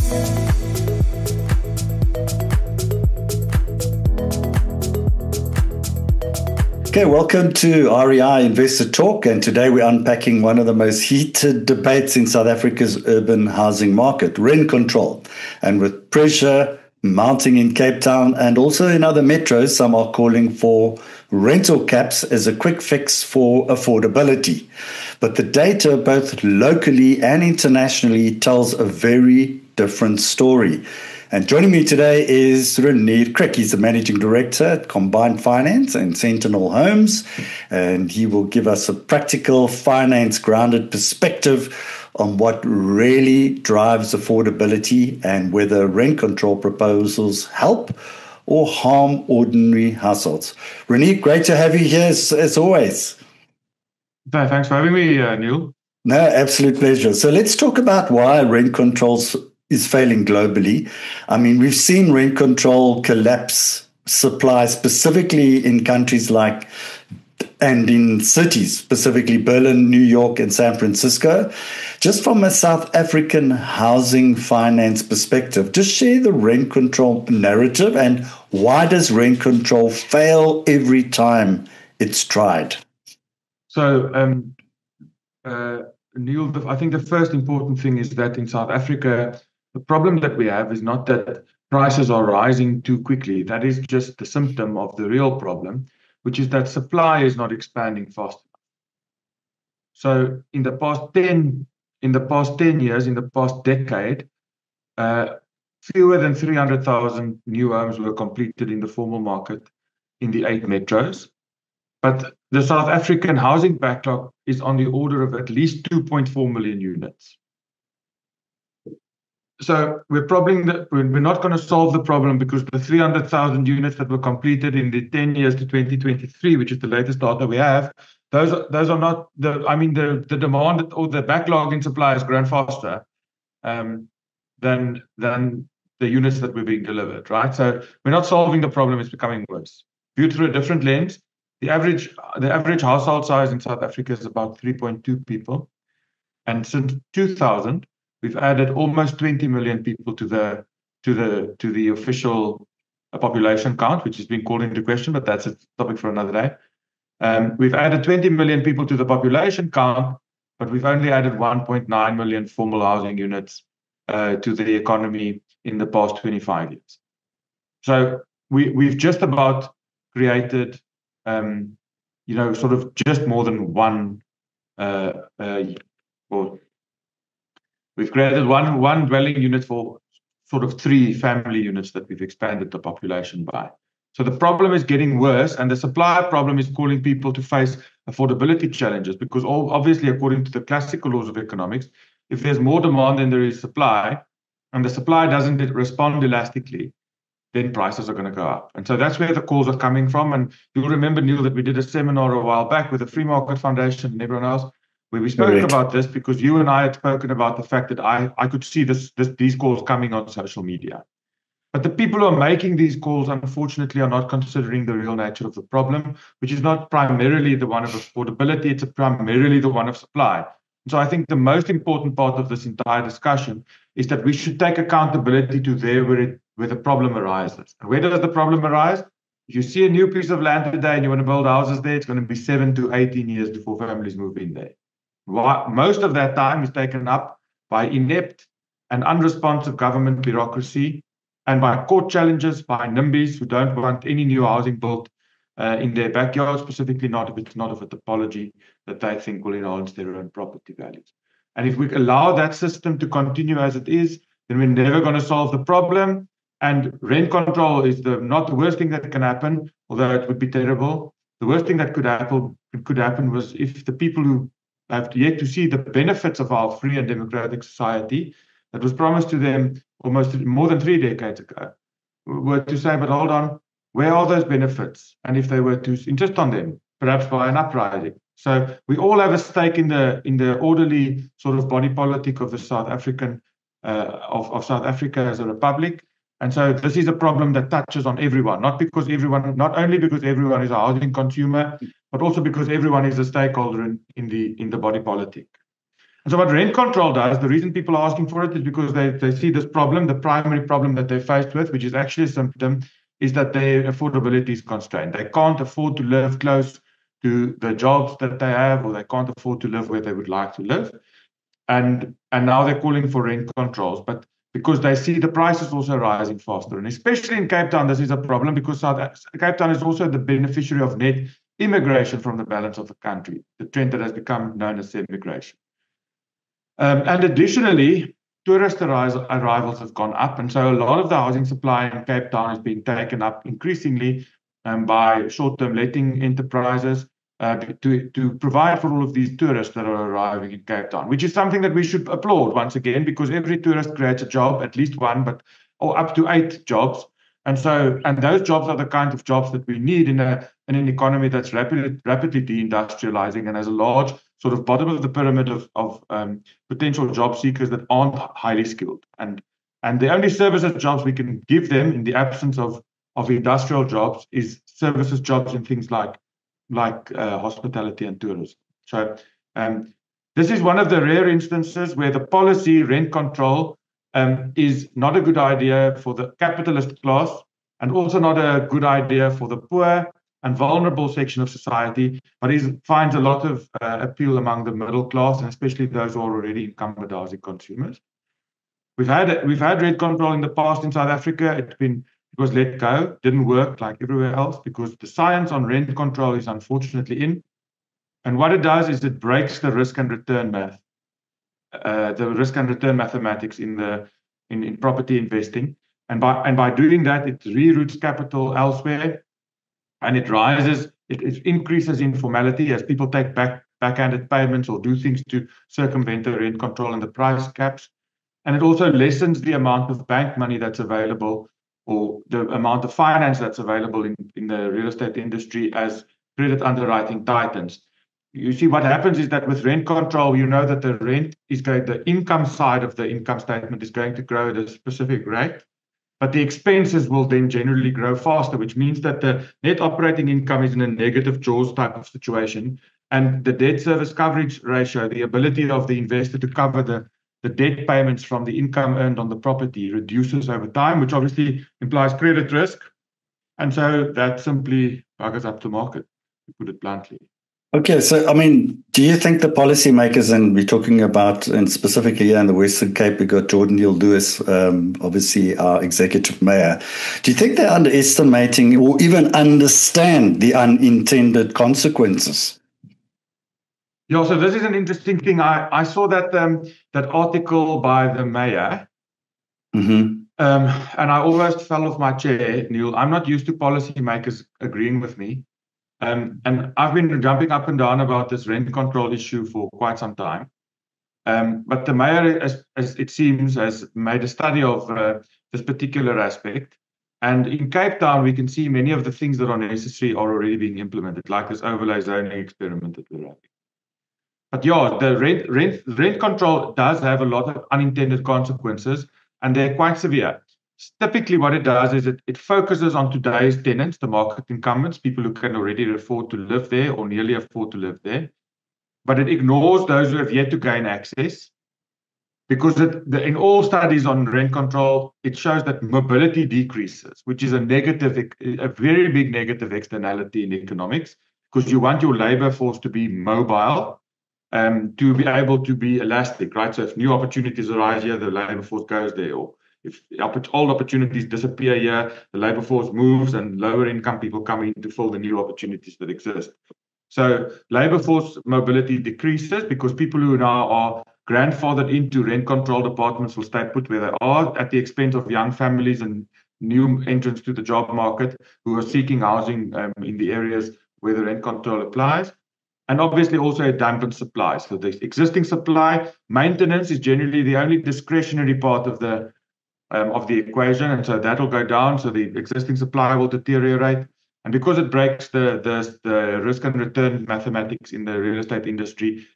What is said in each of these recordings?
Okay, welcome to REI Investor Talk, and today we're unpacking one of the most heated debates in South Africa's urban housing market, rent control. And with pressure mounting in Cape Town and also in other metros, some are calling for rental caps as a quick fix for affordability. But the data, both locally and internationally, tells a very different story. And joining me today is Renier Kriek. He's the Managing Director at Combined Finance and Sentinel Homes. And he will give us a practical, finance-grounded perspective on what really drives affordability and whether rent control proposals help or harm ordinary households. Renier, great to have you here as always. Thanks for having me, Neil. No, absolute pleasure. So let's talk about why rent controls is failing globally. I mean, we've seen rent control collapse supply specifically in countries like and in cities, specifically Berlin, New York, and San Francisco. Just from a South African housing finance perspective, just share the rent control narrative and why does rent control fail every time it's tried? So, Neil, I think the first important thing is that in South Africa, the problem that we have is not that prices are rising too quickly. That is just the symptom of the real problem, which is that supply is not expanding fast enough. So in the past 10 years, in the past decade, fewer than 300,000 new homes were completed in the formal market in the 8 metros. But the South African housing backlog is on the order of at least 2.4 million units. So we're not going to solve the problem because the 300,000 units that were completed in the 10 years to 2023, which is the latest data we have, those are not the demand or the backlog in supply has grown faster than the units that were being delivered, right? So we're not solving the problem; it's becoming worse. Viewed through a different lens, the average household size in South Africa is about 3.2 people, and since 2000. We've added almost 20 million people to the official population count, which has been called into question, but that's a topic for another day. We've added 20 million people to the population count, but we've only added 1.9 million formal housing units to the economy in the past 25 years. So we've just about created, sort of just more than one We've created one dwelling unit for sort of 3 family units that we've expanded the population by. So the problem is getting worse, and the supply problem is calling people to face affordability challenges because obviously, according to the classical laws of economics, if there's more demand than there is supply, and the supply doesn't respond elastically, then prices are going to go up. And so that's where the calls are coming from. And you'll remember, Neil, that we did a seminar a while back with the Free Market Foundation and everyone else, where we spoke about this because you and I had spoken about the fact that I could see these calls coming on social media. But the people who are making these calls, unfortunately, are not considering the real nature of the problem, which is not primarily the one of affordability, it's primarily the one of supply. And so I think the most important part of this entire discussion is that we should take accountability to where the problem arises. And where does the problem arise? If you see a new piece of land today and you want to build houses there, it's going to be 7 to 18 years before families move in there. Most of that time is taken up by inept and unresponsive government bureaucracy and by court challenges by NIMBYs who don't want any new housing built in their backyard, specifically not if it's not of a topology that they think will enhance their own property values. And if we allow that system to continue as it is, then we're never going to solve the problem. And rent control is not the worst thing that can happen, although it would be terrible. The worst thing that could happen was if the people who have yet to see the benefits of our free and democratic society that was promised to them almost more than 3 decades ago were to say, but hold on, where are those benefits? And if they were to insist on them, perhaps by an uprising. So we all have a stake in the orderly sort of body politic of the South African of South Africa as a republic. And so this is a problem that touches on everyone, not only because everyone is a housing consumer, but also because everyone is a stakeholder in the body politic. And so what rent control does, the reason people are asking for it is because they see this problem, the primary problem that they're faced with, which is actually a symptom, is that their affordability is constrained. They can't afford to live close to the jobs that they have, or they can't afford to live where they would like to live. And now they're calling for rent controls, but because they see the prices also rising faster. And especially in Cape Town, this is a problem because Cape Town is also the beneficiary of net immigration from the balance of the country, the trend that has become known as immigration. And additionally, tourist arrivals have gone up. And so a lot of the housing supply in Cape Town is being taken up increasingly by short-term letting enterprises to provide for all of these tourists that are arriving in Cape Town, which is something that we should applaud once again, because every tourist creates a job, at least one, or up to 8 jobs. And those jobs are the kind of jobs that we need in an economy that's rapidly deindustrializing and has a large sort of bottom of the pyramid of potential job seekers that aren't highly skilled. And the only services jobs we can give them in the absence of industrial jobs is services jobs in things like hospitality and tourism. So this is one of the rare instances where the policy rent control is not a good idea for the capitalist class, and also not a good idea for the poor and vulnerable section of society, but finds a lot of appeal among the middle class, and especially those who are already incumbent housing consumers. We've had rent control in the past in South Africa. It was let go, didn't work like everywhere else, because the science on rent control is unfortunately in. And what it does is it breaks the risk and return math, the risk and return mathematics in property investing. And by doing that, it reroutes capital elsewhere, and it increases informality as people take backhanded payments or do things to circumvent the rent control and the price caps. And it also lessens the amount of bank money that's available, or the amount of finance that's available in the real estate industry as credit underwriting tightens. You see, what happens is that with rent control, you know that the income side of the income statement is going to grow at a specific rate, but the expenses will then generally grow faster, which means that the net operating income is in a negative jaws type of situation, and the debt service coverage ratio, the ability of the investor to cover the debt payments from the income earned on the property, reduces over time, which obviously implies credit risk. And so that simply buggers up the market, to put it bluntly. Okay, so I mean, do you think the policymakers, and we're talking about, and specifically here in the Western Cape, we got Jordan Neal-Lewis, obviously our executive mayor. Do you think they're underestimating or even understand the unintended consequences? Yeah, so this is an interesting thing. I saw that article by the mayor, and I almost fell off my chair, Neil. I'm not used to policymakers agreeing with me. And I've been jumping up and down about this rent control issue for quite some time. But the mayor, as it seems, has made a study of this particular aspect. And in Cape Town, we can see many of the things that are necessary are already being implemented, like this overlay zoning experiment that we're having. But yeah, the rent control does have a lot of unintended consequences, and they're quite severe. Typically, what it does is it focuses on today's tenants, the market incumbents, people who can already afford to live there or nearly afford to live there. But it ignores those who have yet to gain access, because in all studies on rent control, it shows that mobility decreases, which is a very big negative externality in economics, because you want your labor force to be mobile, to be able to be elastic, right? So if new opportunities arise here, the labor force goes there, or if old opportunities disappear here, the labor force moves and lower income people come in to fill the new opportunities that exist. So labor force mobility decreases because people who now are grandfathered into rent control departments will stay put where they are at the expense of young families and new entrants to the job market who are seeking housing in the areas where the rent control applies. And obviously also a dampened supply. So the existing supply, maintenance is generally the only discretionary part of the equation, and so that will go down. So the existing supply will deteriorate, and because it breaks the risk and return mathematics in the real estate industry,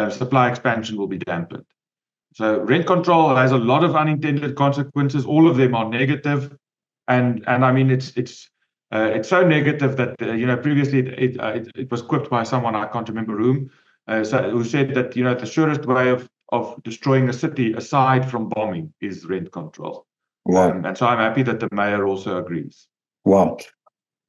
supply expansion will be dampened. So rent control has a lot of unintended consequences. All of them are negative, and I mean it's so negative that previously it was quipped by someone, I can't remember who said that the surest way of destroying a city aside from bombing is rent control. Wow. And so I'm happy that the mayor also agrees. Wow.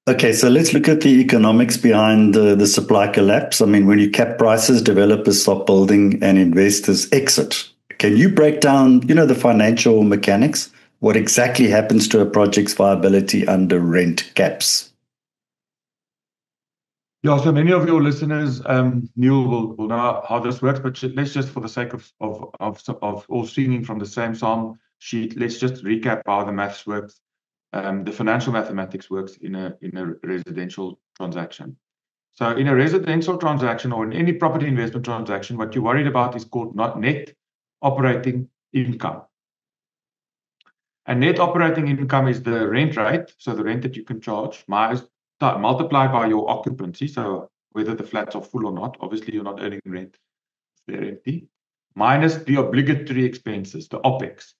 Okay, so let's look at the economics behind the supply collapse. I mean, when you cap prices, developers stop building and investors exit. Can you break down, the financial mechanics? What exactly happens to a project's viability under rent caps? Yeah, so many of your listeners, Neil, will know how this works, but let's just, for the sake of all singing from the same psalm sheet, let's just recap how the maths works. The financial mathematics works in a residential transaction. So in a residential transaction or in any property investment transaction, what you're worried about is called not net operating income. And net operating income is the rent rate, so the rent that you can charge, multiplied by your occupancy, so whether the flats are full or not. Obviously, you're not earning rent if they're empty, minus the obligatory expenses, the OPEX.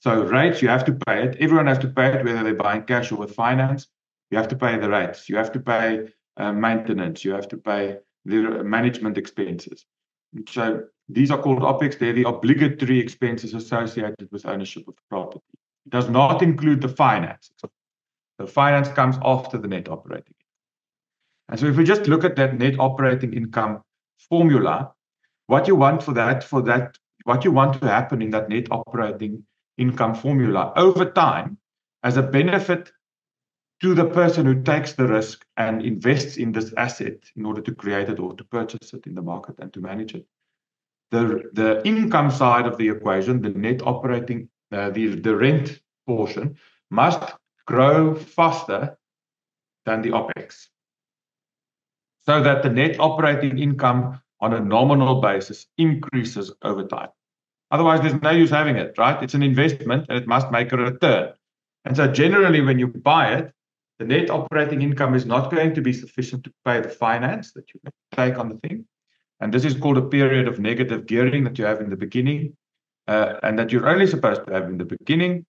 So rates, you have to pay it. Everyone has to pay it, whether they're buying cash or with finance. You have to pay the rates. You have to pay maintenance. You have to pay the management expenses. So these are called OPEX. They're the obligatory expenses associated with ownership of the property. It does not include the finance. The finance comes after the net operating income. And so if we just look at that net operating income formula, what you want what you want to happen in that net operating income formula over time as a benefit to the person who takes the risk and invests in this asset in order to create it or to purchase it in the market and to manage it. The income side of the equation, the net operating, the rent portion, must grow faster than the OPEX, so that the net operating income on a nominal basis increases over time. Otherwise, there's no use having it, right? It's an investment and it must make a return. And so generally, when you buy it, the net operating income is not going to be sufficient to pay the finance that you take on the thing. And this is called a period of negative gearing that you have in the beginning, and that you're only supposed to have in the beginning,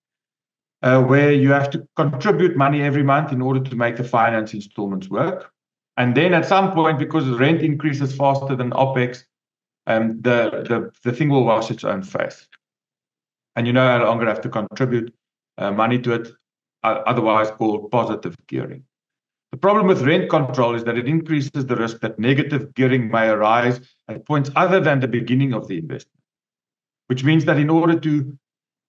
where you have to contribute money every month in order to make the finance installments work. And then at some point, because the rent increases faster than OPEX, the thing will wash its own face. And you no longer have to contribute money to it, otherwise called positive gearing. The problem with rent control is that it increases the risk that negative gearing may arise at points other than the beginning of the investment, which means that in order to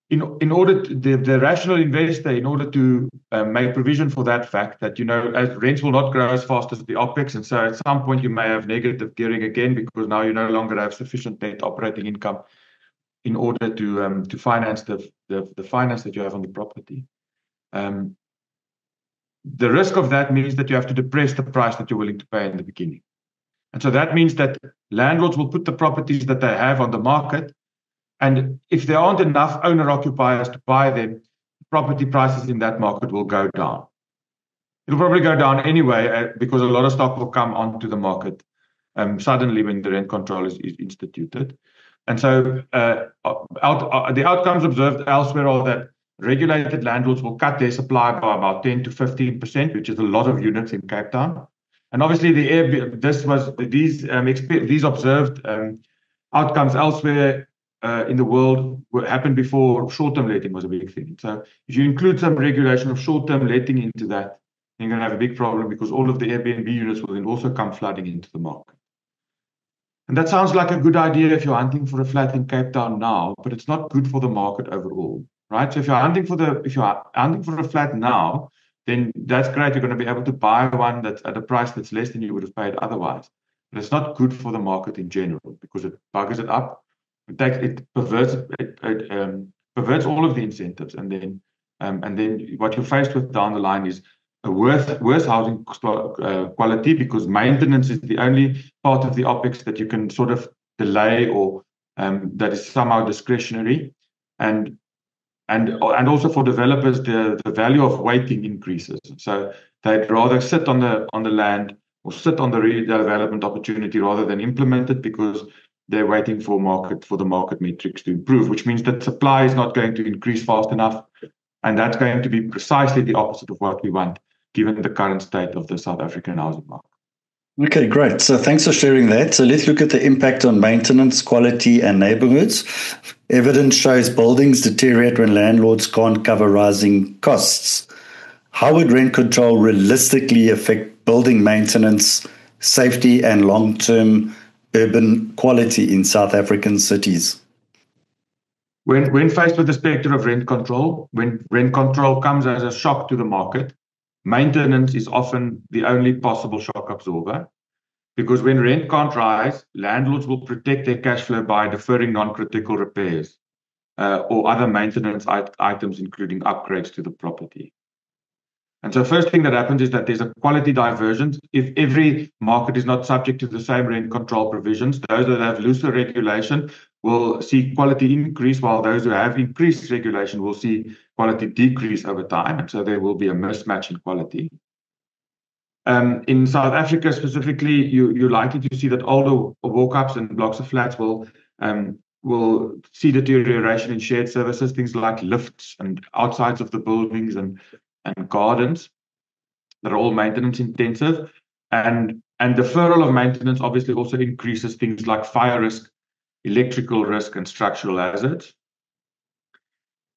the rational investor, in order to make provision for that fact that, as rents will not grow as fast as the OPEX, and so at some point you may have negative gearing again because now you no longer have sufficient net operating income in order to finance the finance that you have on the property. The risk of that means that you have to depress the price that you're willing to pay in the beginning. And so that means that landlords will put the properties that they have on the market, and if there aren't enough owner-occupiers to buy them, property prices in that market will go down. It'll probably go down anyway because a lot of stock will come onto the market suddenly when the rent control is instituted. And so the outcomes observed elsewhere are that regulated landlords will cut their supply by about 10 to 15%, which is a lot of units in Cape Town. And obviously, these observed outcomes elsewhere in the world happened before short-term letting was a big thing. So if you include some regulation of short-term letting into that, you're going to have a big problem because all of the Airbnb units will then also come flooding into the market. And that sounds like a good idea if you're hunting for a flat in Cape Town now, but it's not good for the market overall, right? So if you're hunting for a flat now, then that's great. You're going to be able to buy one that's at a price that's less than you would have paid otherwise. But it's not good for the market in general because it buggers it up. It perverts all of the incentives, and then what you're faced with down the line is a worse housing quality because maintenance is the only part of the OPEX that you can sort of delay or that is somehow discretionary, and also for developers the value of waiting increases. So they'd rather sit on the land or sit on the redevelopment opportunity rather than implement it because they're waiting for the market metrics to improve, which means that supply is not going to increase fast enough. And that's going to be precisely the opposite of what we want, given the current state of the South African housing market. Okay, great. So thanks for sharing that. So let's look at the impact on maintenance, quality, and neighborhoods. Evidence shows buildings deteriorate when landlords can't cover rising costs. How would rent control realistically affect building maintenance, safety, and long-term urban quality in South African cities? When faced with the specter of rent control, when rent control comes as a shock to the market, maintenance is often the only possible shock absorber. Because when rent can't rise, landlords will protect their cash flow by deferring non-critical repairs or other maintenance items, including upgrades to the property. And so first thing that happens is that there's a quality divergence. If every market is not subject to the same rent control provisions, those that have looser regulation will see quality increase, while those who have increased regulation will see quality decrease over time. And so there will be a mismatch in quality. In South Africa specifically, you're likely to see that older walk-ups and blocks of flats will see deterioration in shared services, things like lifts and outsides of the buildings and gardens that are all maintenance intensive. And deferral of maintenance obviously also increases things like fire risk, electrical risk, and structural hazards.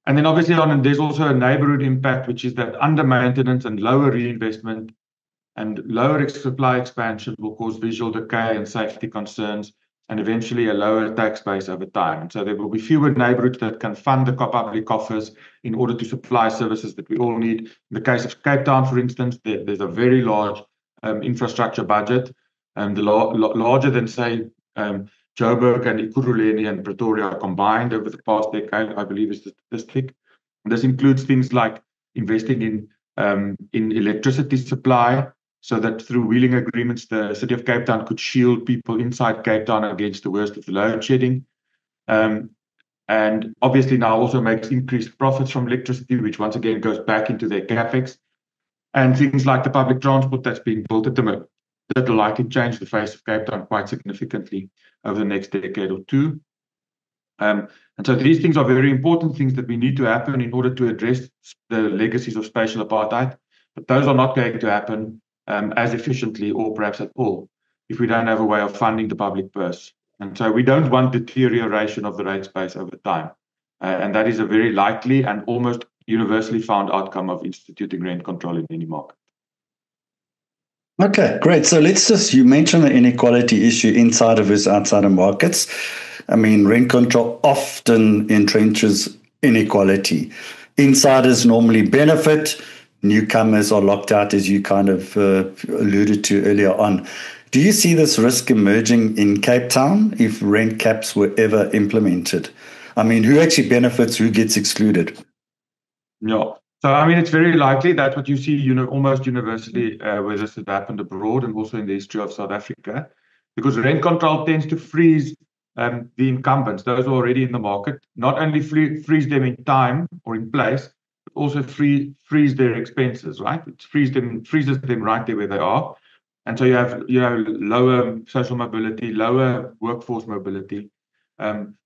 And then obviously there's also a neighborhood impact, which is that under maintenance and lower reinvestment and lower supply expansion will cause visual decay and safety concerns, and eventually a lower tax base over time. And so there will be fewer neighborhoods that can fund the public coffers in order to supply services that we all need. In the case of Cape Town, for instance, there's a very large infrastructure budget, and larger than, say, Joburg and Ekurhuleni and Pretoria combined over the past decade, I believe is the statistic. And this includes things like investing in electricity supply, so that through wheeling agreements, the city of Cape Town could shield people inside Cape Town against the worst of the load shedding. And obviously now also makes increased profits from electricity, which once again goes back into their capex. And things like the public transport that's being built at the moment that will likely change the face of Cape Town quite significantly over the next decade or two. And so these things are very important things that we need to happen in order to address the legacies of spatial apartheid. But those are not going to happen as efficiently or perhaps at all if we don't have a way of funding the public purse. And so we don't want deterioration of the rate space over time. And that is a very likely and almost universally found outcome of instituting rent control in any market. Okay, great. So you mentioned the inequality issue inside of versus outside of markets. I mean, rent control often entrenches inequality. Insiders normally benefit. Newcomers are locked out, as you kind of alluded to earlier on. Do you see this risk emerging in Cape Town if rent caps were ever implemented? I mean, who actually benefits, who gets excluded? No. So, I mean, it's very likely that what you see, almost universally, where this has happened abroad and also in the history of South Africa, because rent control tends to freeze the incumbents, those who are already in the market, not only freeze them in time or in place, but also freeze their expenses, right? It freezes them right there where they are. And so you have, lower social mobility, lower workforce mobility,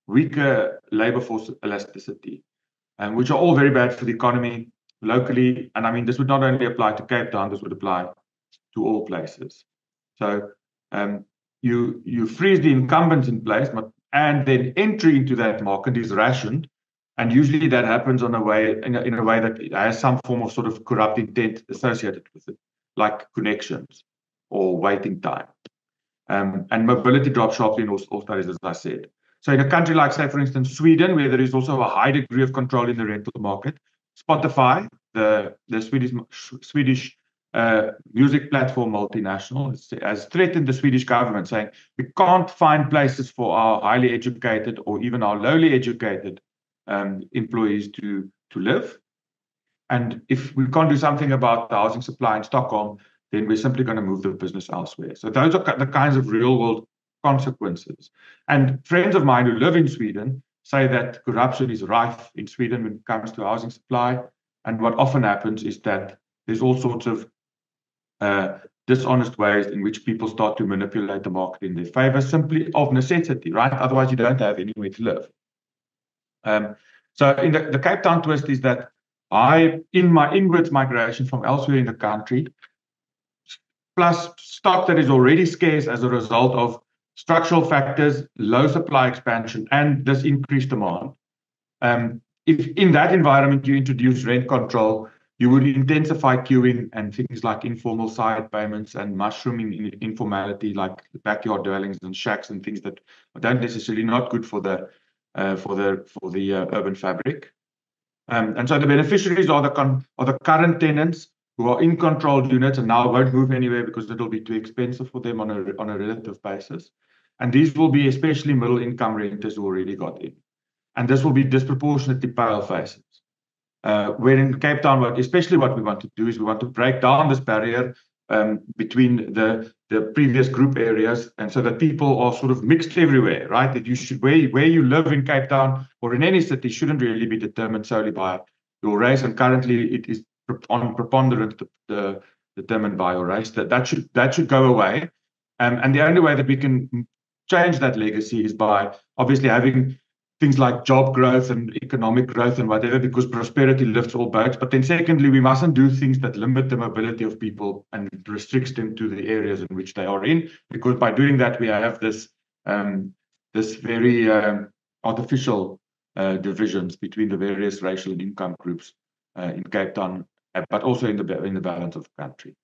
weaker labor force elasticity, which are all very bad for the economy locally. And I mean, this would not only apply to Cape Town, this would apply to all places. So you freeze the incumbents in place, and then entry into that market is rationed. And usually that happens in a way that has some form of sort of corrupt intent associated with it, like connections or waiting time. And mobility drops sharply in all studies, as I said. So in a country like, say, for instance, Sweden, where there is also a high degree of control in the rental market, Spotify, the Swedish music platform multinational, has threatened the Swedish government, saying we can't find places for our highly educated or even our lowly educated employees to live. And if we can't do something about the housing supply in Stockholm, then we're simply going to move the business elsewhere. So those are the kinds of real world consequences. And friends of mine who live in Sweden say that corruption is rife in Sweden when it comes to housing supply. And what often happens is that there's all sorts of dishonest ways in which people start to manipulate the market in their favor, simply of necessity, right? Otherwise, you don't have anywhere to live. So in the Cape Town twist is that in my inwards migration from elsewhere in the country, plus stock that is already scarce as a result of structural factors, low supply expansion, and this increased demand. If in that environment you introduce rent control, you would intensify queuing and things like informal side payments and mushrooming informality, like backyard dwellings and shacks and things that don't necessarily not good for the urban fabric. And so the beneficiaries are the current tenants who are in controlled units and now won't move anywhere because it'll be too expensive for them on a relative basis. And these will be especially middle income renters who already got in. And this will be disproportionately pale faces. Where in Cape Town, especially what we want to do is we want to break down this barrier between the previous group areas, and so that people are sort of mixed everywhere, right? That you should where you live in Cape Town or in any city shouldn't really be determined solely by your race, and currently it is on preponderant determined by your race. That should go away, and the only way that we can change that legacy is by obviously having things like job growth and economic growth and whatever, because prosperity lifts all boats. But then secondly, we mustn't do things that limit the mobility of people and restricts them to the areas in which they are in, because by doing that, we have this very artificial divisions between the various racial and income groups in Cape Town, but also in the balance of the country.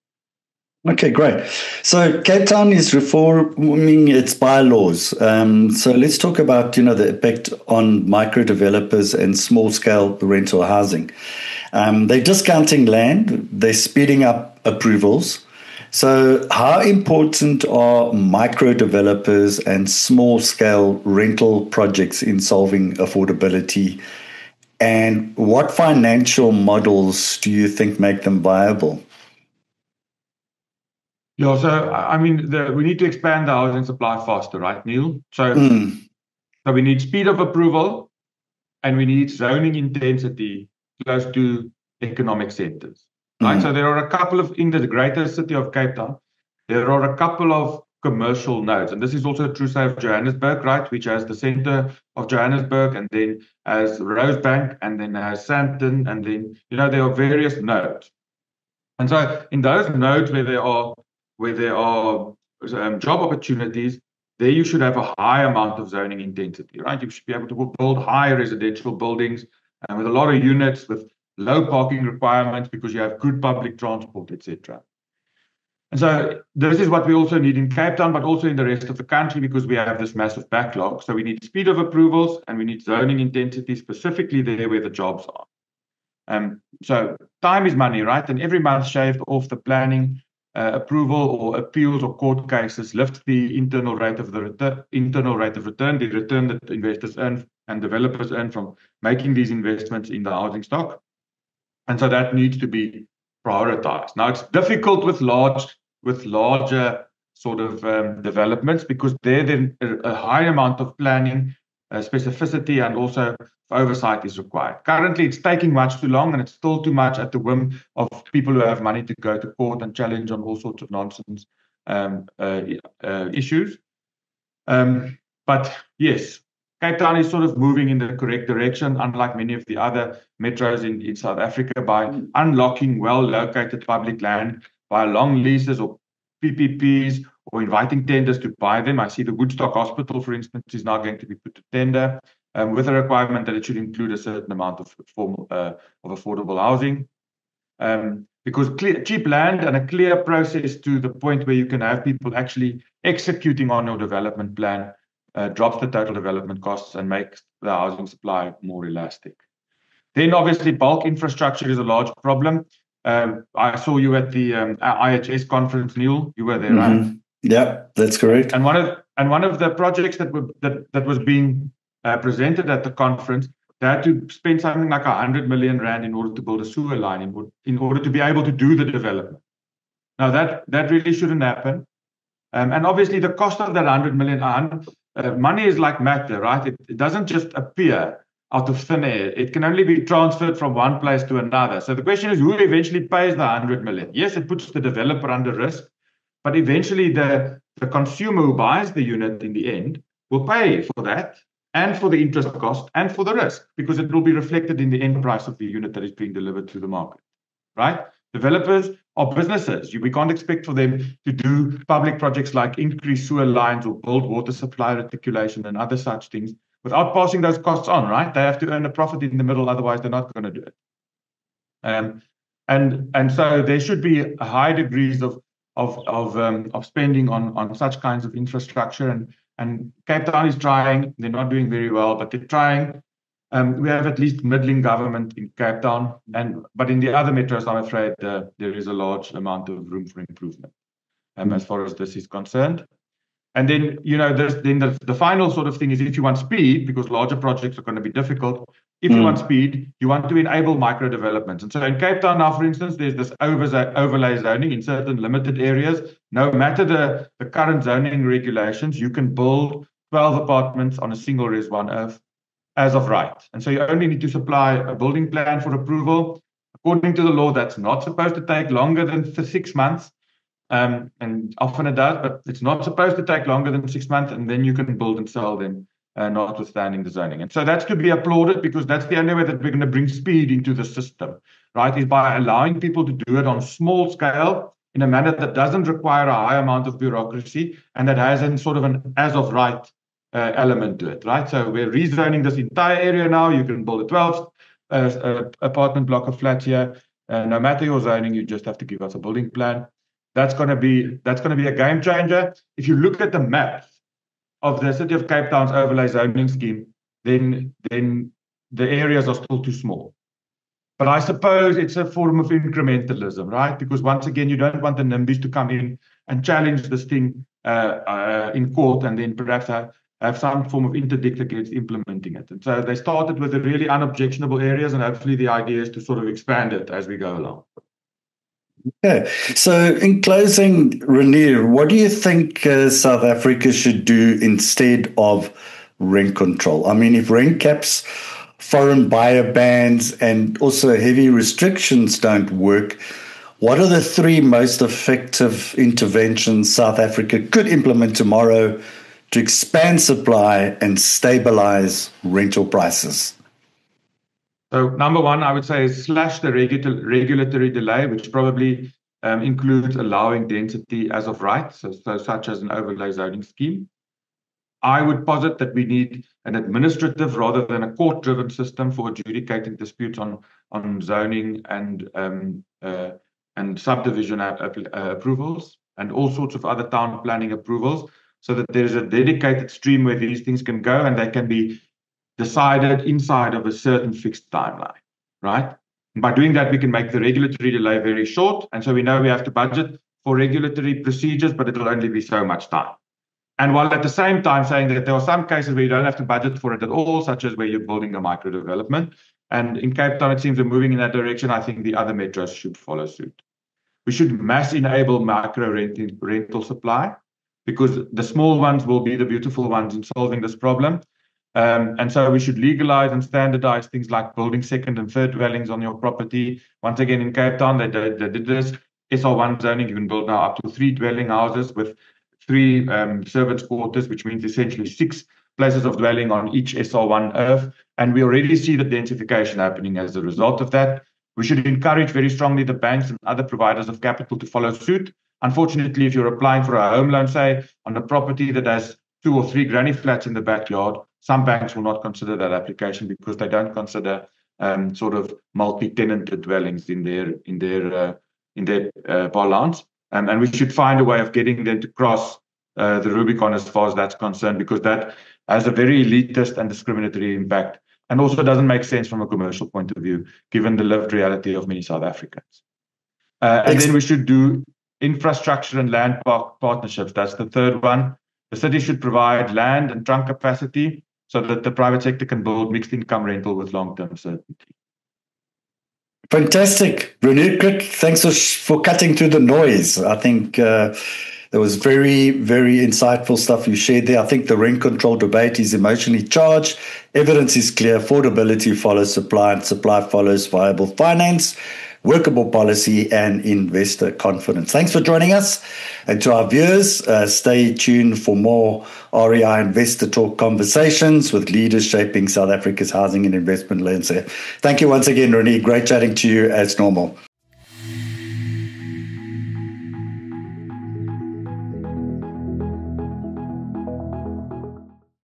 Okay, great. So Cape Town is reforming its bylaws. So let's talk about, the effect on micro developers and small-scale rental housing. They're discounting land. They're speeding up approvals. So how important are micro developers and small-scale rental projects in solving affordability? And what financial models do you think make them viable? Yeah, so I mean, we need to expand the housing supply faster, right, Neil? So we need speed of approval, and we need zoning intensity close to economic centers, right? So there are a couple of, in the greater city of Cape Town, there are a couple of commercial nodes, and this is also true, say, of Johannesburg, right, which has the center of Johannesburg, and then has Rosebank, and then has Sandton, and then, there are various nodes. And so in those nodes where there are job opportunities, there you should have a high amount of zoning intensity, right? You should be able to build high residential buildings with a lot of units, with low parking requirements, because you have good public transport, etc. And so this is what we also need in Cape Town, but also in the rest of the country, because we have this massive backlog. So we need speed of approvals, and we need zoning intensity specifically there where the jobs are. So time is money, right? And every month shaved off the planning approval or appeals or court cases lifts the internal rate of return, the return that investors earn and developers earn from making these investments in the housing stock. And so that needs to be prioritized. Now, it's difficult with larger sort of developments, because there then a high amount of planning, specificity, and also oversight is required. Currently, it's taking much too long, and it's still too much at the whim of people who have money to go to court and challenge on all sorts of nonsense issues. But yes, Cape Town is sort of moving in the correct direction, unlike many of the other metros in South Africa, by unlocking well-located public land by long leases or PPPs, or inviting tenders to buy them. I see the Woodstock Hospital, for instance, is now going to be put to tender with a requirement that it should include a certain amount of affordable housing. Because cheap land and a clear process to the point where you can have people actually executing on your development plan drops the total development costs and makes the housing supply more elastic. Then obviously bulk infrastructure is a large problem. I saw you at the IHS conference, Neil. You were there, right? Yeah, that's correct. And one of the projects that was being presented at the conference, they had to spend something like 100 million rand in order to build a sewer line, in order to be able to do the development. Now that really shouldn't happen. And obviously the cost of that 100 million, money is like matter, right? It doesn't just appear out of thin air. It can only be transferred from one place to another. So the question is, who eventually pays the 100 million? Yes, it puts the developer under risk, but eventually the consumer who buys the unit in the end will pay for that, and for the interest cost, and for the risk, because it will be reflected in the end price of the unit that is being delivered to the market, right? Developers are businesses. We can't expect for them to do public projects like increase sewer lines or build water supply reticulation and other such things without passing those costs on, right? They have to earn a profit in the middle, otherwise they're not going to do it. And so there should be high degrees of spending on such kinds of infrastructure. And Cape Town is trying. They're not doing very well, but they're trying. We have at least middling government in Cape Town, but in the other metros, I'm afraid there is a large amount of room for improvement as far as this is concerned. And then, the final sort of thing is if you want speed, because larger projects are going to be difficult, if you want speed, you want to enable micro developments. And so in Cape Town now, for instance, there's this overlay zoning in certain limited areas. No matter the current zoning regulations, you can build 12 apartments on a single Res 1 earth as of right. And so you only need to supply a building plan for approval. According to the law, that's not supposed to take longer than 6 months. And often it does, but it's not supposed to take longer than 6 months, and then you can build and sell them, notwithstanding the zoning. And so that's to be applauded, because that's the only way that we're going to bring speed into the system, right? Is by allowing people to do it on small scale in a manner that doesn't require a high amount of bureaucracy and that has a sort of an as of right element to it, right? So we're rezoning this entire area now. You can build a 12 apartment block of flats here. No matter your zoning, you just have to give us a building plan. That's going to be a game changer. If you look at the map of the City of Cape Town's overlay zoning scheme, then the areas are still too small. But I suppose it's a form of incrementalism, right? Because once again, you don't want the NIMBYs to come in and challenge this thing in court and then perhaps have some form of interdict against implementing it. And so they started with the really unobjectionable areas, and hopefully the idea is to sort of expand it as we go along. Okay. So in closing, Renier, what do you think South Africa should do instead of rent control? I mean, if rent caps, foreign buyer bans, and also heavy restrictions don't work, what are the 3 most effective interventions South Africa could implement tomorrow to expand supply and stabilize rental prices? So number 1, I would say, is slash the regulatory delay, which probably includes allowing density as of right, so such as an overlay zoning scheme. I would posit that we need an administrative rather than a court-driven system for adjudicating disputes on zoning and subdivision approvals and all sorts of other town planning approvals, so that there's a dedicated stream where these things can go and they can be decided inside of a certain fixed timeline, right? And by doing that, we can make the regulatory delay very short. And so we know we have to budget for regulatory procedures, but it'll only be so much time. And while at the same time saying that there are some cases where you don't have to budget for it at all, such as where you're building a micro development. And in Cape Town, it seems we're moving in that direction. I think the other metros should follow suit. We should mass enable micro rental supply, because the small ones will be the beautiful ones in solving this problem. And so we should legalize and standardize things like building second and third dwellings on your property. Once again, in Cape Town, they did this. SR1 zoning, you can build now up to 3 dwelling houses with 3 servants' quarters, which means essentially 6 places of dwelling on each SR1 earth. And we already see the densification happening as a result of that. We should encourage very strongly the banks and other providers of capital to follow suit. Unfortunately, if you're applying for a home loan, say, on a property that has 2 or 3 granny flats in the backyard, some banks will not consider that application because they don't consider sort of multi-tenanted dwellings in their parlance. And we should find a way of getting them to cross the Rubicon as far as that's concerned, because that has a very elitist and discriminatory impact, and also doesn't make sense from a commercial point of view, given the lived reality of many South Africans. And then we should do infrastructure and land partnerships. That's the third one. The city should provide land and trunk capacity so that the private sector can build mixed income rental with long-term certainty. Fantastic. Renier Kricke, thanks for cutting through the noise. I think there was very, very insightful stuff you shared there. I think the rent control debate is emotionally charged. Evidence is clear. Affordability follows supply, and supply follows viable finance, workable policy, and investor confidence. Thanks for joining us. And to our viewers, stay tuned for more REI Investor Talk conversations with leaders shaping South Africa's housing and investment landscape. Thank you once again, Renier. Great chatting to you as normal.